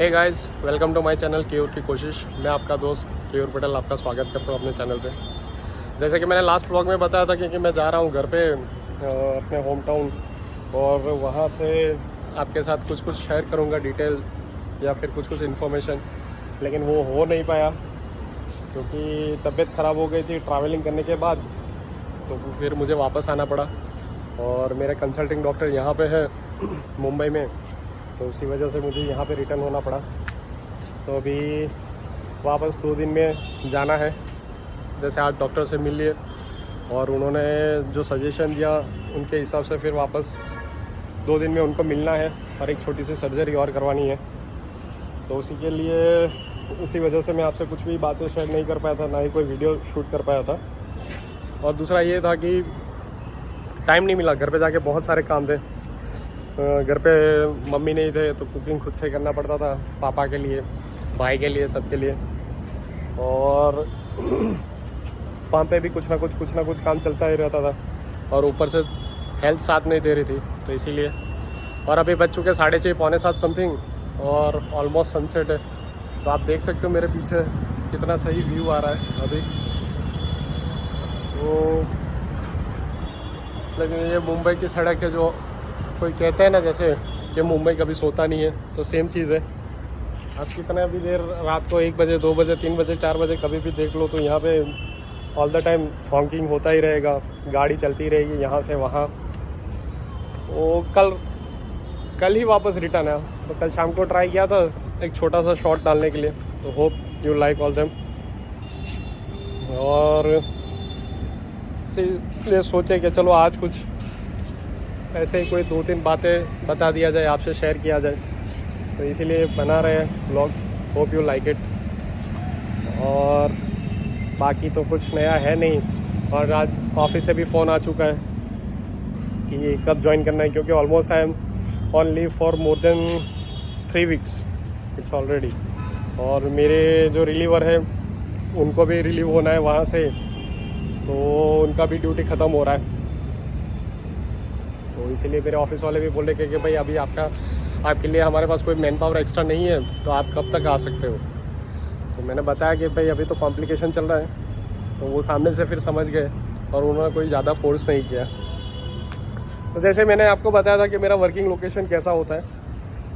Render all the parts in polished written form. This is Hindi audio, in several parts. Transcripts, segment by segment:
Hey guys, welcome to my channel cure की कोशिश। मैं आपका दोस्त क्योर पटेल आपका स्वागत करता हूँ अपने चैनल पे। जैसे कि मैंने लास्ट व्लॉग में बताया था कि मैं जा रहा हूँ घर पे अपने होम टाउन, और वहाँ से आपके साथ कुछ शेयर करूँगा डिटेल या फिर कुछ इन्फॉर्मेशन, लेकिन वो हो नहीं पाया क्योंकि तबीयत ख़राब हो गई थी ट्रैवलिंग करने के बाद। तो फिर मुझे वापस आना पड़ा और मेरे कंसल्टिंग डॉक्टर यहाँ पे है मुंबई में, तो उसी वजह से मुझे यहाँ पे रिटर्न होना पड़ा। तो अभी वापस 2 दिन में जाना है। जैसे आज डॉक्टर से मिल लिए और उन्होंने जो सजेशन दिया उनके हिसाब से फिर वापस 2 दिन में उनको मिलना है और एक छोटी सी सर्जरी और करवानी है। तो उसी के लिए उसी वजह से मैं आपसे कुछ भी बातें शेयर नहीं कर पाया था, ना ही कोई वीडियो शूट कर पाया था। और दूसरा ये था कि टाइम नहीं मिला, घर पे जाके बहुत सारे काम थे। घर पे मम्मी नहीं थे तो कुकिंग खुद से करना पड़ता था, पापा के लिए, भाई के लिए, सबके लिए। और फार्म पे भी कुछ ना कुछ काम चलता ही रहता था और ऊपर से हेल्थ साथ नहीं दे रही थी, तो इसीलिए। और अभी बज चुके 6:30 पौने 7 समथिंग और ऑलमोस्ट सनसेट है। तो आप देख सकते हो मेरे पीछे कितना सही व्यू आ रहा है अभी। तो लेकिन ये मुंबई की सड़क है, जो कोई कहते हैं ना जैसे कि मुंबई कभी सोता नहीं है, तो सेम चीज़ है। आप कितना भी देर रात को 1 बजे, 2 बजे, 3 बजे, 4 बजे कभी भी देख लो तो यहाँ पे ऑल द टाइम हॉकिंग होता ही रहेगा, गाड़ी चलती रहेगी यहाँ से वहाँ। तो कल ही वापस रिटर्न है। तो कल शाम को ट्राई किया था एक छोटा सा शॉट डालने के लिए, तो hope you like all them. और इसलिए सोचे कि चलो आज कुछ ऐसे ही कोई 2-3 बातें बता दिया जाए, आपसे शेयर किया जाए, तो इसीलिए बना रहे हैं vlog. Hope you like it. और बाकी तो कुछ नया है नहीं। और आज ऑफिस से भी फ़ोन आ चुका है कि कब ज्वाइन करना है, क्योंकि almost I am on leave for more than 3 weeks it's already. और मेरे जो रिलीवर है उनको भी रिलीव होना है वहाँ से, तो उनका भी ड्यूटी ख़त्म हो रहा है। तो इसीलिए मेरे ऑफिस वाले भी बोल रहे कि भाई अभी आपके लिए हमारे पास कोई मैन पावर एक्स्ट्रा नहीं है, तो आप कब तक आ सकते हो। तो मैंने बताया कि भाई अभी तो कॉम्प्लिकेशन चल रहा है। तो वो सामने से फिर समझ गए और उन्होंने कोई ज़्यादा फोर्स नहीं किया। तो जैसे मैंने आपको बताया था कि मेरा वर्किंग लोकेशन कैसा होता है,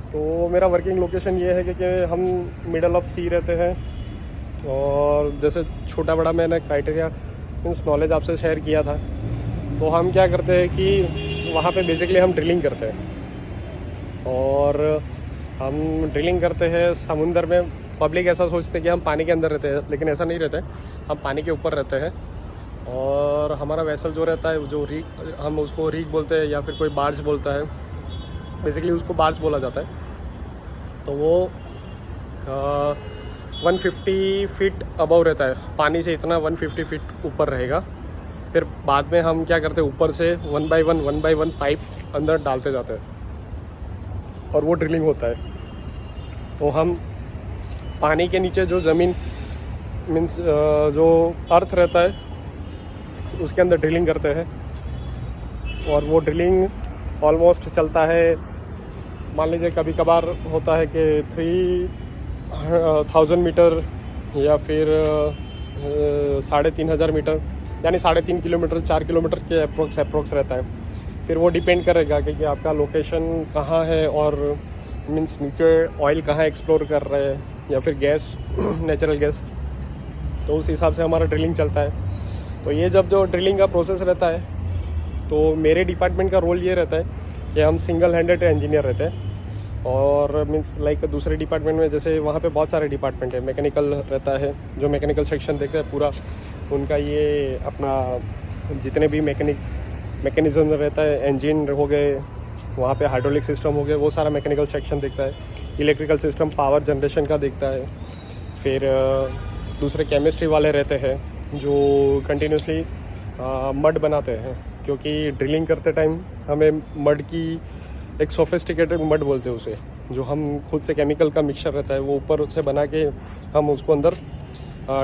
तो मेरा वर्किंग लोकेशन ये है कि हम मिडल ऑफ सी रहते हैं। और जैसे छोटा बड़ा मैंने क्राइटेरिया मीन्स नॉलेज आपसे शेयर किया था। तो हम क्या करते हैं कि वहाँ पे बेसिकली हम ड्रिलिंग करते हैं, और हम ड्रिलिंग करते हैं समुंदर में। पब्लिक ऐसा सोचते हैं कि हम पानी के अंदर रहते हैं, लेकिन ऐसा नहीं रहता है, हम पानी के ऊपर रहते हैं। और हमारा वेसल जो रहता है, जो रीग, हम उसको रीग बोलते हैं या फिर कोई बार्ज बोलता है, बेसिकली उसको बार्ज बोला जाता है। तो वो 150 फीट अबव रहता है, पानी से इतना 150 फीट ऊपर रहेगा। फिर बाद में हम क्या करते हैं, ऊपर से 1 बाय 1 पाइप अंदर डालते जाते हैं और वो ड्रिलिंग होता है। तो हम पानी के नीचे जो ज़मीन मीन्स जो अर्थ रहता है उसके अंदर ड्रिलिंग करते हैं। और वो ड्रिलिंग ऑलमोस्ट चलता है, मान लीजिए कभी कभार होता है कि 3000 मीटर या फिर 3500 मीटर, यानी 3.5 किलोमीटर, 4 किलोमीटर के अप्रोक्स रहता है। फिर वो डिपेंड करेगा कि आपका लोकेशन कहाँ है और मीन्स नीचे ऑयल कहाँ एक्सप्लोर कर रहे हैं या फिर गैस, नेचुरल गैस। तो उस हिसाब से हमारा ड्रिलिंग चलता है। तो ये जब जो ड्रिलिंग का प्रोसेस रहता है, तो मेरे डिपार्टमेंट का रोल ये रहता है कि हम सिंगल हैंडेड इंजीनियर रहते हैं। और मीन्स लाइक दूसरे डिपार्टमेंट में जैसे वहाँ पे बहुत सारे डिपार्टमेंट है, मैकेनिकल रहता है, जो मैकेनिकल सेक्शन देखते हैं पूरा उनका ये अपना जितने भी मैकेनिज्म रहता है, इंजन हो गए, वहाँ पे हाइड्रोलिक सिस्टम हो गए, वो सारा मैकेनिकल सेक्शन देखता है। इलेक्ट्रिकल सिस्टम पावर जनरेशन का देखता है। फिर दूसरे केमिस्ट्री वाले रहते हैं जो कंटिन्यूसली मड बनाते हैं, क्योंकि ड्रिलिंग करते टाइम हमें मड की एक सोफिस्टिकेटेड मड बोलते हैं उसे, जो हम खुद से केमिकल का मिक्सचर रहता है वो ऊपर से बना के हम उसको अंदर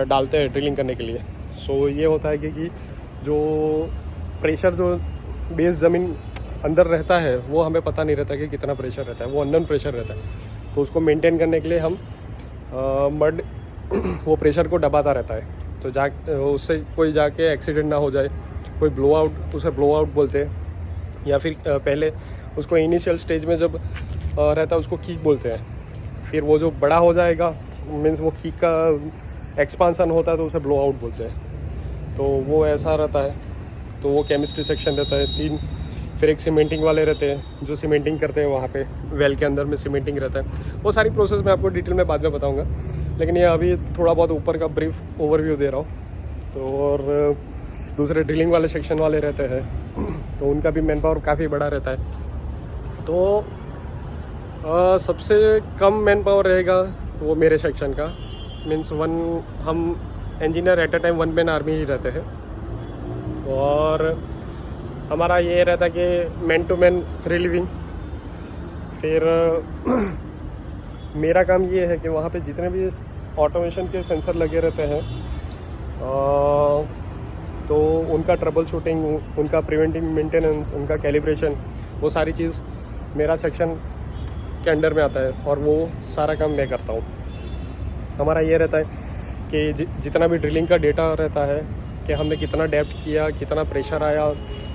डालते हैं ड्रिलिंग करने के लिए। सो ये होता है कि जो प्रेशर जो बेस ज़मीन अंदर रहता है वो हमें पता नहीं रहता कि कितना प्रेशर रहता है, वो अननोन प्रेशर रहता है। तो उसको मेंटेन करने के लिए हम मड वो प्रेशर को दबाता रहता है, तो उससे कोई जाके एक्सीडेंट ना हो जाए, कोई ब्लो आउट, उसे ब्लो आउट बोलते हैं, या फिर पहले उसको इनिशियल स्टेज में जब रहता है उसको कीक बोलते हैं। फिर वो जो बड़ा हो जाएगा मीन्स वो कीक का एक्सपांसन होता है तो उसे ब्लो आउट बोलते हैं। तो वो ऐसा रहता है। तो वो केमिस्ट्री सेक्शन रहता है 3। फिर एक सीमेंटिंग वाले रहते हैं जो सीमेंटिंग करते हैं, वहाँ पे वेल के अंदर में सीमेंटिंग रहता है। वो सारी प्रोसेस मैं आपको डिटेल में बाद में बताऊँगा, लेकिन ये अभी थोड़ा बहुत ऊपर का ब्रीफ ओवरव्यू दे रहा हूँ। तो और दूसरे ड्रिलिंग वाले सेक्शन वाले रहते हैं, तो उनका भी मैन पावर काफ़ी बड़ा रहता है। तो सबसे कम मैन पावर रहेगा तो वो मेरे सेक्शन का, मीन्स हम engineer at a time 1 man army ही रहते हैं। और हमारा ये रहता है कि मैन टू मैन रिलीविंग। फिर मेरा काम ये है कि वहाँ पे जितने भी ऑटोमेशन के सेंसर लगे रहते हैं तो उनका ट्रबल शूटिंग, उनका प्रिवेंटिव मेंटेनेंस, उनका कैलिब्रेशन, वो सारी चीज़ मेरा सेक्शन के अंडर में आता है और वो सारा काम मैं करता हूँ। हमारा ये रहता है कि जितना भी ड्रिलिंग का डेटा रहता है कि हमने कितना डेप्थ किया, कितना प्रेशर आया,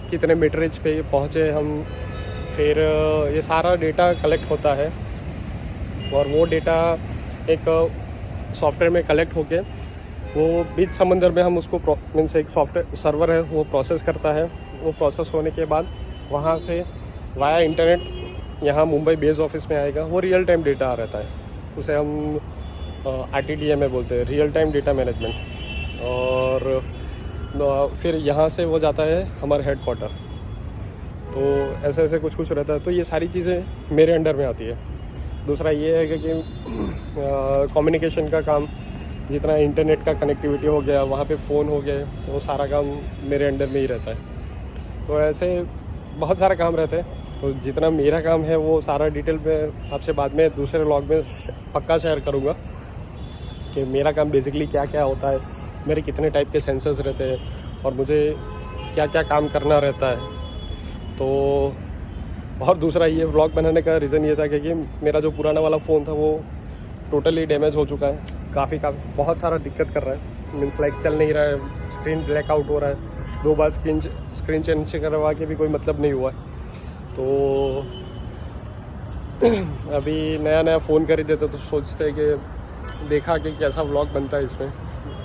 कितने मीटरेज पे पहुँचे हम, फिर ये सारा डेटा कलेक्ट होता है और वो डेटा एक सॉफ्टवेयर में कलेक्ट होके वो बीच समंदर में हम उसको मीन्स एक सॉफ्टवेयर सर्वर है वो प्रोसेस करता है। वो प्रोसेस होने के बाद वहाँ से वाया इंटरनेट यहाँ मुंबई बेस ऑफिस में आएगा। वो रियल टाइम डेटा रहता है, उसे हम RTDMA बोलते हैं, रियल टाइम डेटा मैनेजमेंट। और फिर यहाँ से वो जाता है हमारे हेड क्वार्टर। तो ऐसे ऐसे कुछ कुछ रहता है। तो ये सारी चीज़ें मेरे अंडर में आती है। दूसरा ये है कि कम्युनिकेशन का काम, जितना इंटरनेट का कनेक्टिविटी हो गया, वहाँ पे फ़ोन हो गए, तो वो सारा काम मेरे अंडर में ही रहता है। तो ऐसे बहुत सारा काम रहता है। तो जितना मेरा काम है वो सारा डिटेल में आपसे बाद में दूसरे व्लॉग में पक्का शेयर करूँगा कि मेरा काम बेसिकली क्या क्या होता है, मेरे कितने टाइप के सेंसर्स रहते हैं और मुझे क्या क्या काम करना रहता है। तो और दूसरा ये व्लॉग बनाने का रीज़न ये था कि मेरा जो पुराना वाला फ़ोन था वो टोटली डैमेज हो चुका है, काफ़ी बहुत सारा दिक्कत कर रहा है। मीन्स लाइक चल नहीं रहा है, स्क्रीन ब्लैकआउट हो रहा है, 2 बार स्क्रीन चेंज करवा के भी कोई मतलब नहीं हुआ है। तो अभी नया नया फ़ोन खरीदे तो सोचते कि देखा कि कैसा व्लॉग बनता है इसमें,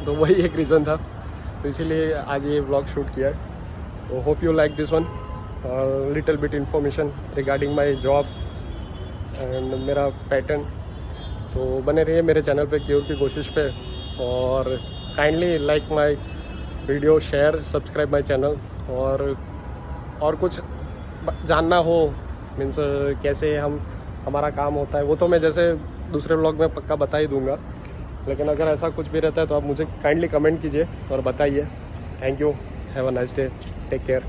तो वही एक रीज़न था। तो इसीलिए आज ये व्लॉग शूट किया है। तो hope you like this one, little bit information regarding my job and मेरा पैटर्न। तो बने रहिए मेरे चैनल पे क्योर की कोशिश पे, और kindly like my video, share, subscribe my channel. और कुछ जानना हो मीन्स कैसे हमारा काम होता है वो तो मैं जैसे दूसरे व्लॉग में पक्का बता ही दूंगा, लेकिन अगर ऐसा कुछ भी रहता है तो आप मुझे काइंडली कमेंट कीजिए और बताइए। Thank you, have a nice day, take care.